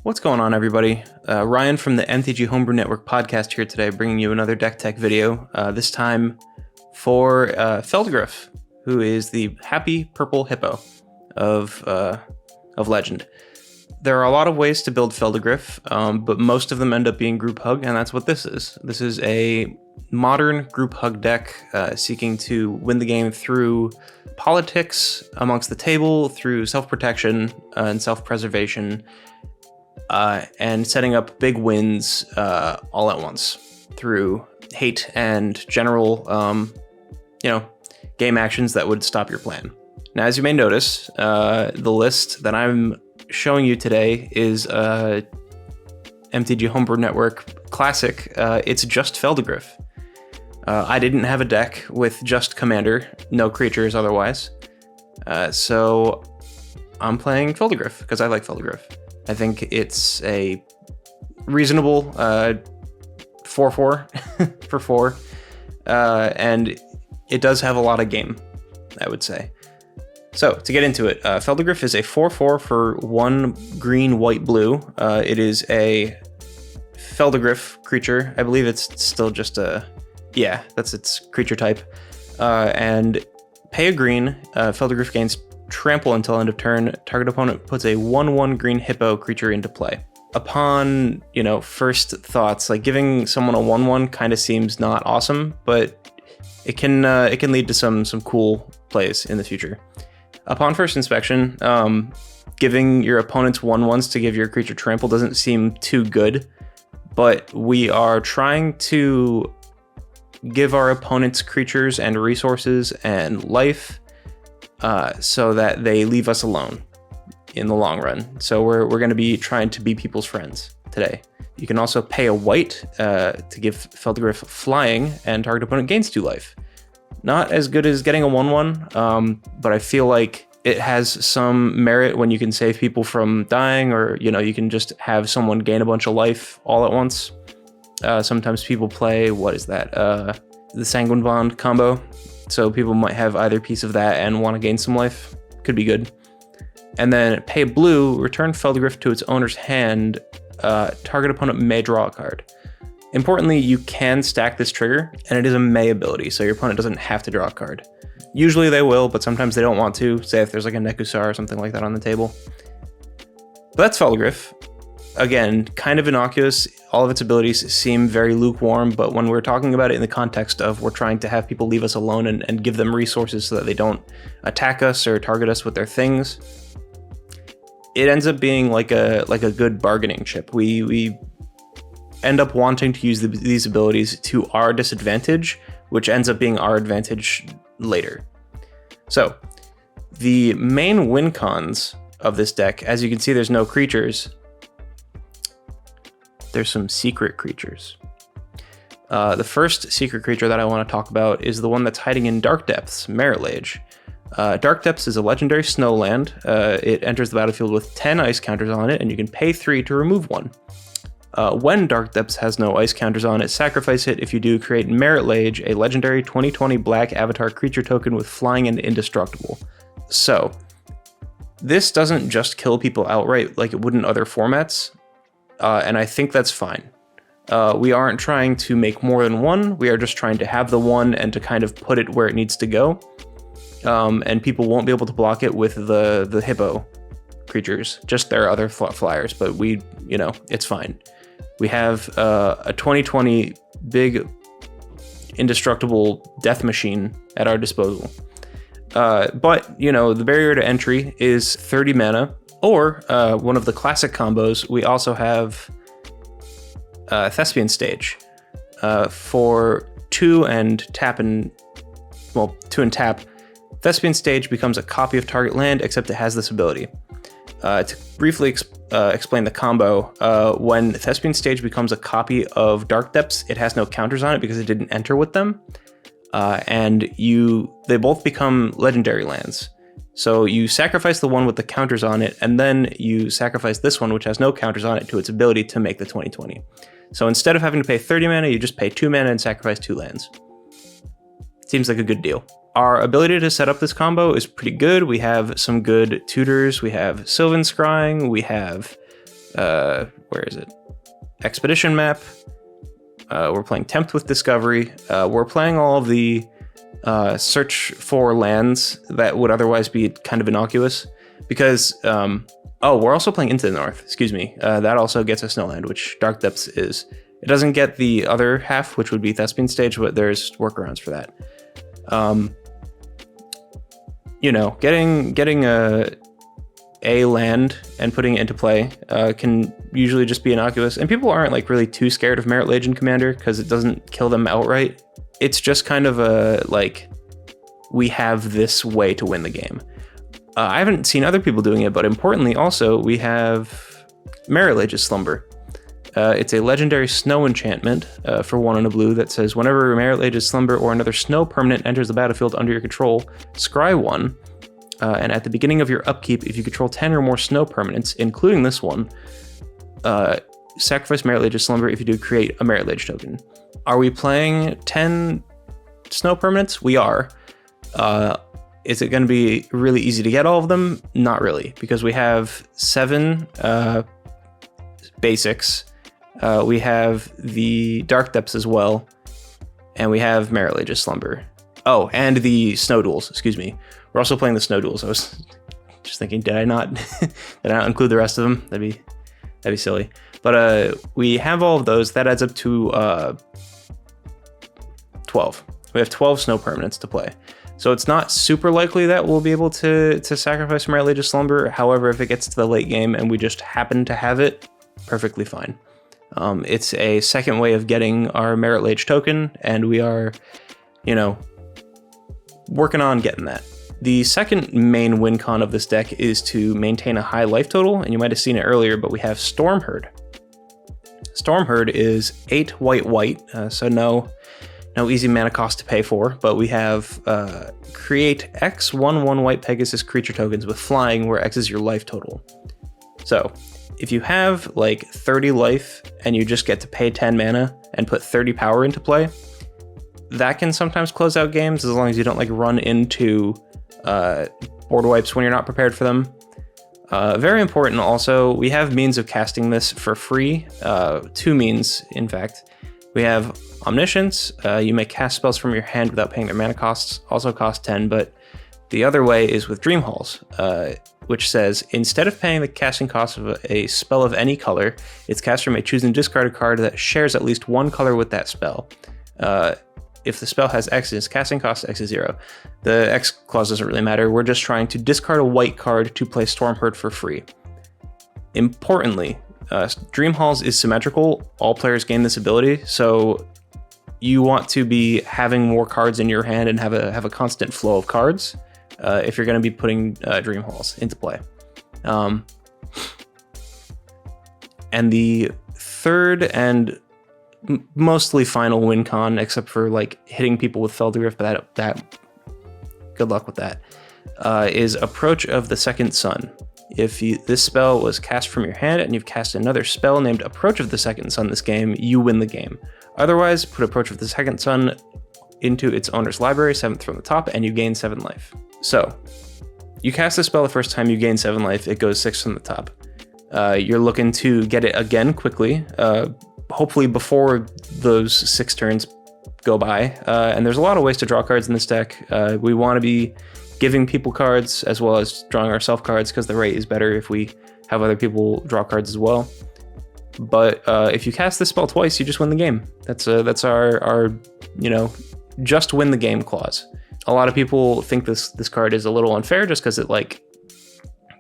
What's going on, everybody? Ryan from the MTG Homebrew Network podcast here today, bringing you another deck tech video, this time for Phelddagrif, who is the happy purple hippo of Legend. There are a lot of ways to build Phelddagrif, but most of them end up being Group Hug, and that's what this is. This is a modern Group Hug deck seeking to win the game through politics amongst the table, through self-protection and self-preservation, and setting up big wins all at once through hate and general, game actions that would stop your plan. Now, as you may notice, the list that I'm showing you today is MTG Homebrew Network Classic. It's just Phelddagrif. I didn't have a deck with just Commander, no creatures otherwise. So I'm playing Phelddagrif because I like Phelddagrif. I think it's a reasonable 4/4 for 4, and it does have a lot of game, I would say. So to get into it, Phelddagrif is a 4/4 for 1 green, white, blue. It is a Phelddagrif creature. I believe it's still just that's its creature type. And pay a green, Phelddagrif gains trample until end of turn. Target opponent puts a 1/1 green hippo creature into play. Upon, first thoughts, like giving someone a 1/1 kind of seems not awesome, but it can lead to some cool plays in the future. Upon first inspection, giving your opponents 1/1s to give your creature trample doesn't seem too good, but we are trying to give our opponents creatures and resources and life so that they leave us alone in the long run. So we're going to be trying to be people's friends today. You can also pay a white to give Phelddagrif flying, and target opponent gains 2 life. Not as good as getting a 1/1, but I feel like it has some merit when you can save people from dying, or you can just have someone gain a bunch of life all at once. Sometimes people play, the Sanguine Bond combo. So people might have either piece of that and want to gain some life. Could be good. And then pay blue, return Phelddagrif to its owner's hand. Target opponent may draw a card. Importantly, you can stack this trigger, and it is a may ability, so your opponent doesn't have to draw a card. Usually they will, but sometimes they don't want to, say if there's like a Nekusar or something like that on the table. But that's Phelddagrif. Again, kind of innocuous. All of its abilities seem very lukewarm, but when we're talking about it in the context of we're trying to have people leave us alone and give them resources so that they don't attack us or target us with their things, it ends up being like a good bargaining chip. We end up wanting to use these abilities to our disadvantage, which ends up being our advantage later. So the main win cons of this deck, as you can see, there's no creatures. There's some secret creatures. The first secret creature that I want to talk about is the one that's hiding in Dark Depths, Merit Lage. Dark Depths is a legendary snow land. It enters the battlefield with 10 ice counters on it, and you can pay 3 to remove 1. When Dark Depths has no ice counters on it, sacrifice it. If you do, create Merit Lage, a legendary 20/20 black avatar creature token with flying and indestructible. So, this doesn't just kill people outright like it would in other formats. And I think that's fine. We aren't trying to make more than one. We are just trying to have the one and to kind of put it where it needs to go. And people won't be able to block it with the hippo creatures, just their other flyers. But it's fine. We have a 20/20 big indestructible death machine at our disposal. But the barrier to entry is 30 mana. Or one of the classic combos, we also have Thespian Stage for 2 and tap. Thespian Stage becomes a copy of target land, except it has this ability. To briefly explain the combo, when Thespian Stage becomes a copy of Dark Depths, it has no counters on it because it didn't enter with them, and they both become legendary lands. So you sacrifice the one with the counters on it, and then you sacrifice this one, which has no counters on it, to its ability to make the 20/20. So instead of having to pay 30 mana, you just pay 2 mana and sacrifice 2 lands. Seems like a good deal. Our ability to set up this combo is pretty good. We have some good tutors. We have Sylvan Scrying. We have where is it? Expedition map. We're playing Tempt with Discovery. We're playing all of the search for lands that would otherwise be kind of innocuous, because we're also playing Into the North. Excuse me. That also gets us no land, which Dark Depths is. It doesn't get the other half, which would be Thespian Stage, but there's workarounds for that. Getting a land and putting it into play can usually just be innocuous, and people aren't like really too scared of Merit Legion Commander because it doesn't kill them outright. It's just kind of a like, we have this way to win the game. I haven't seen other people doing it, but importantly also we have Merit Legion Slumber. It's a legendary snow enchantment for 1 and a blue that says whenever Merit Legion Slumber or another snow permanent enters the battlefield under your control, scry 1. And at the beginning of your upkeep, if you control 10 or more snow permanents, including this one, sacrifice Merit Legion Slumber. If you do, create a Merit Legion token. Are we playing 10 snow permanents? We are. Is it going to be really easy to get all of them? Not really, because we have 7 basics. We have the Dark Depths as well, and we have Merit Legion Slumber. Oh, and the Snow Duels, excuse me. We're also playing the Snow Duels. I was just thinking, did I not include the rest of them? That'd be silly. But we have all of those. That adds up to 12. We have 12 snow permanents to play. So it's not super likely that we'll be able to sacrifice Merit Legion Slumber. However, if it gets to the late game and we just happen to have it, perfectly fine. It's a second way of getting our Merit Legion token, and we are, working on getting that. The second main win con of this deck is to maintain a high life total, and you might have seen it earlier, but we have Stormherd. Stormherd is 8 white, so no easy mana cost to pay for, but we have create X 1/1 white Pegasus creature tokens with flying, where X is your life total. So if you have like 30 life and you just get to pay 10 mana and put 30 power into play, that can sometimes close out games as long as you don't like run into board wipes when you're not prepared for them. Very important also, we have means of casting this for free. 2 means, in fact. We have Omniscience. You may cast spells from your hand without paying their mana costs, also cost 10, but the other way is with Dream Halls, which says, instead of paying the casting cost of a spell of any color, its caster may choose and discard a card that shares at least 1 color with that spell. If the spell has X in its casting cost, X is 0. The X clause doesn't really matter. We're just trying to discard a white card to play Stormherd for free. Importantly, Dream Halls is symmetrical. All players gain this ability, so you want to be having more cards in your hand and have a constant flow of cards if you're going to be putting Dream Halls into play. And the third and mostly final win con, except for like hitting people with Phelddagrif, but that good luck with that, is Approach of the Second Sun. If this spell was cast from your hand and you've cast another spell named Approach of the Second Sun this game, you win the game. Otherwise, put Approach of the Second Sun into its owner's library, 7th from the top, and you gain 7 life. So, you cast the spell the first time, you gain 7 life, it goes 6 from the top. You're looking to get it again quickly, hopefully before those 6 turns go by. And there's a lot of ways to draw cards in this deck. We want to be giving people cards as well as drawing ourselves cards, because the rate is better if we have other people draw cards as well. But if you cast this spell twice, you just win the game. That's our just win the game clause. A lot of people think this card is a little unfair just because it like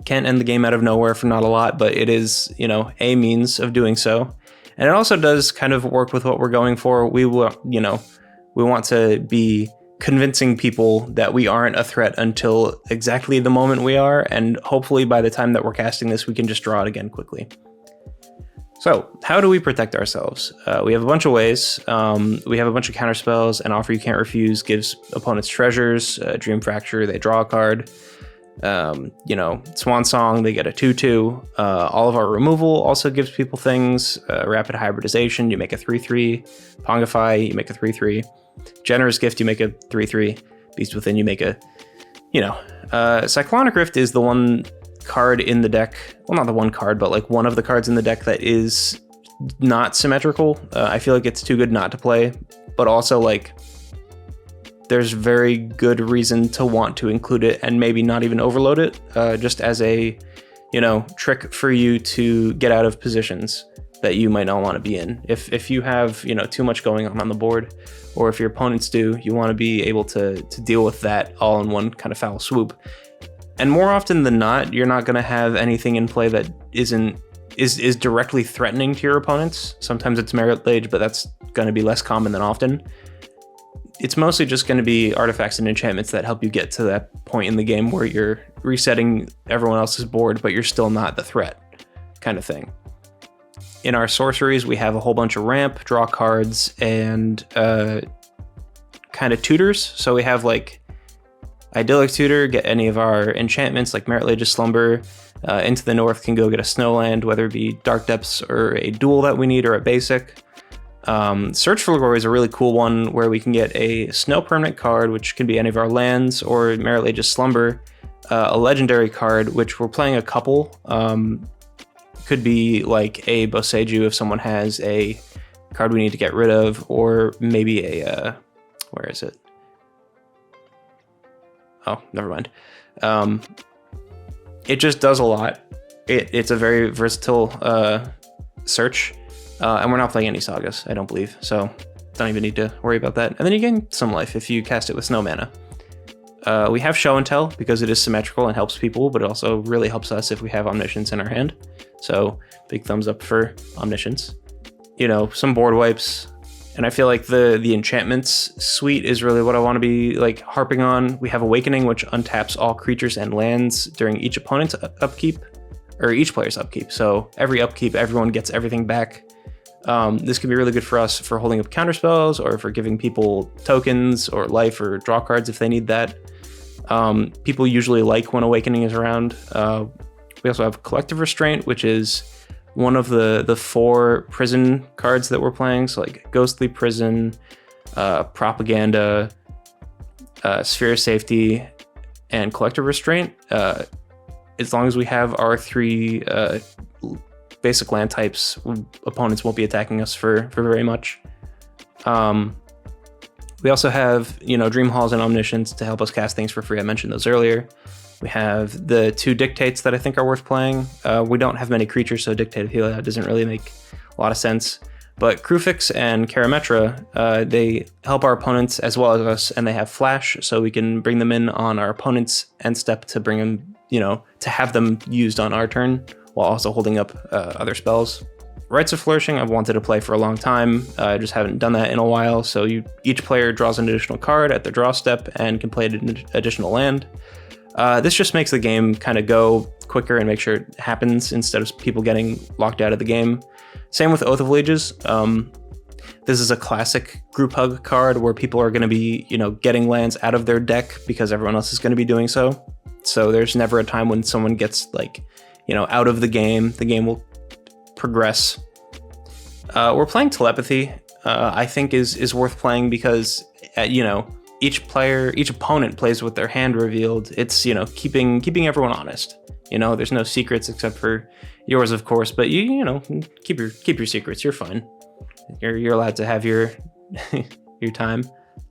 can't end the game out of nowhere for not a lot, but it is, a means of doing so. And it also does kind of work with what we're going for. We want to be convincing people that we aren't a threat until exactly the moment we are, and hopefully by the time that we're casting this, we can just draw it again quickly. So, how do we protect ourselves? We have a bunch of ways. We have a bunch of counter spells. An Offer You Can't Refuse gives opponents treasures. Dream Fracture, they draw a card. Swan Song, they get a 2/2. All of our removal also gives people things. Rapid Hybridization, you make a 3/3. Pongify, you make a 3/3. Generous Gift, you make a 3/3. Beast Within, you make a, Cyclonic Rift is the one card in the deck, well, not the one card, but like one of the cards in the deck that is not symmetrical, I feel like it's too good not to play, but also like there's very good reason to want to include it and maybe not even overload it, just as a, trick for you to get out of positions that you might not want to be in. If you have, too much going on the board, or if your opponents do, you want to be able to deal with that all in one kind of foul swoop. And more often than not, you're not going to have anything in play that is directly threatening to your opponents. Sometimes it's Merit Lage, but that's going to be less common than often. It's mostly just going to be artifacts and enchantments that help you get to that point in the game where you're resetting everyone else's board, but you're still not the threat kind of thing. In our sorceries, we have a whole bunch of ramp, draw cards, and kind of tutors. So we have like Idyllic Tutor, get any of our enchantments like Merit Lage's Slumber. Into the north can go get a Snowland, whether it be Dark Depths or a dual that we need or a basic. Search for Glory is a really cool one where we can get a snow permanent card, which can be any of our lands, or Merit Lage's Slumber, a legendary card, which we're playing a couple. Could be like a Boseiju if someone has a card we need to get rid of, or maybe a, where is it? Oh, never mind. It just does a lot. It's a very versatile search. And we're not playing any sagas, I don't believe, so don't even need to worry about that. And then you gain some life if you cast it with snow mana. We have Show and Tell because it is symmetrical and helps people, but it also really helps us if we have Omniscience in our hand. So big thumbs up for Omniscience. Some board wipes, and I feel like the enchantments suite is really what I want to be like harping on. We have Awakening, which untaps all creatures and lands during each opponent's upkeep, or each player's upkeep. So every upkeep, everyone gets everything back. This can be really good for us for holding up counterspells, or for giving people tokens or life or draw cards if they need that. People usually like when Awakening is around. We also have Collective Restraint, which is one of the 4 prison cards that we're playing. So like Ghostly Prison, Propaganda, Sphere of Safety, and Collective Restraint. As long as we have our 3 basic land types, opponents won't be attacking us for very much. We also have, Dream Halls and Omniscience to help us cast things for free. I mentioned those earlier. We have the 2 Dictates that I think are worth playing. We don't have many creatures, so Dictate of Heliod doesn't really make a lot of sense. But Krufix and Karametra, they help our opponents as well as us, and they have Flash, so we can bring them in on our opponent's end step to bring them, to have them used on our turn, while also holding up other spells. Rites of Flourishing I've wanted to play for a long time. I just haven't done that in a while. So each player draws an additional card at their draw step and can play an additional land. This just makes the game kind of go quicker and make sure it happens instead of people getting locked out of the game. Same with Oath of Lieges. This is a classic group hug card where people are going to be, getting lands out of their deck because everyone else is going to be doing so. So there's never a time when someone gets out of the game. The game will progress. We're playing Telepathy. I think is worth playing because each opponent plays with their hand revealed. It's keeping everyone honest. There's no secrets except for yours, of course, but you keep your secrets. You're fine. You're allowed to have your your time.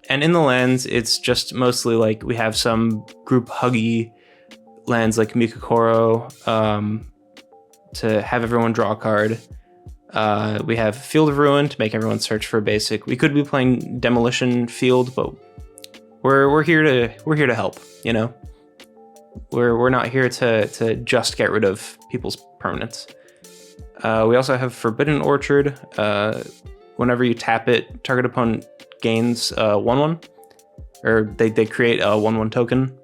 And in the lands, it's just mostly like we have some group huggy lands like Mikokoro to have everyone draw a card. We have Field of Ruin to make everyone search for a basic. We could be playing Demolition Field, but we're here to help. We're not here to just get rid of people's permanents. We also have Forbidden Orchard. Whenever you tap it, target opponent gains 1/1, or they create a 1/1 token.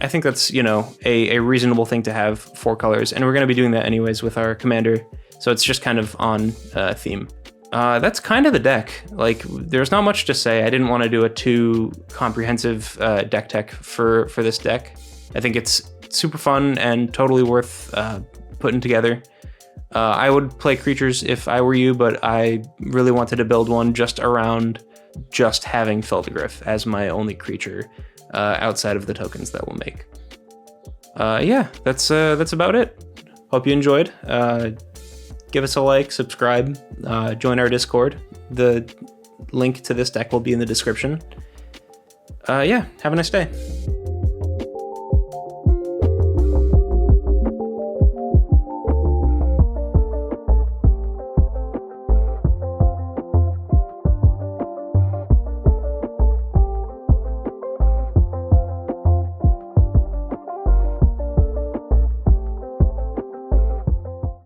I think that's a reasonable thing to have 4 colors, and we're going to be doing that anyways with our commander. So it's just kind of on theme. That's kind of the deck. Like, there's not much to say. I didn't want to do a too comprehensive deck tech for this deck. I think it's super fun and totally worth putting together. I would play creatures if I were you, but I really wanted to build one just around just having Phelddagrif as my only creature outside of the tokens that we'll make. Yeah, that's about it. Hope you enjoyed. Give us a like, subscribe, join our Discord. The link to this deck will be in the description. Yeah, have a nice day.